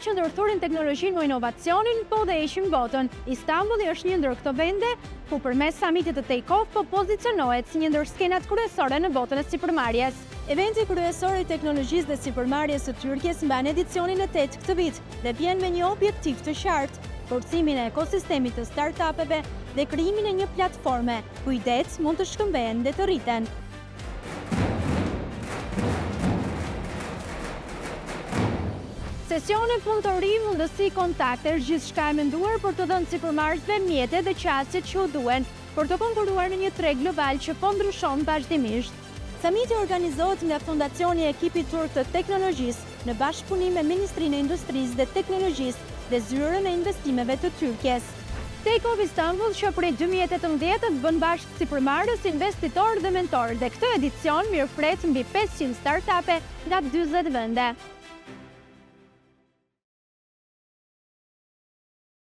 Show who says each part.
Speaker 1: që ndërthurin teknologjinë o inovacionin, po dhe heqin botën. Istanbulli është një ndër këto vende ku përmes samitit të Take-Off po pozicionohet si një ndër skenat kryesore në botën e sipërmarrjes.
Speaker 2: Eventi kryesor i teknologjisë dhe sipërmarrjes së Turqisë mban edicionin e 8 këtë vit dhe vjen me një objektiv të qartë: forcimin e ekosistemit të startupeve dhe krijimin e një platforme ku idetë mund të shkëmbehen dhe të rriten.
Speaker 1: Sesione punëtori, mundësi, kontakte, është gjithçka e menduar për të dhënë sipërmarrësve mjete dhe qasjet që u duhen për të konkuruar në një treg global që po ndryshon vazhdimisht.
Speaker 2: Samiti organizohet nga Fondacioni i Ekipit Turk të Teknologjisë në bashkëpunim me Ministrinë e Industrisë dhe Teknologjisë dhe Zyrën e Investimeve të Turqisë.
Speaker 1: Take-Off Istanbul që prej 2018 të bën bashkë sipërmarrës, investitor dhe mentor dhe këtë edicion mirëpret mbi 500 startupe nga 40 vende.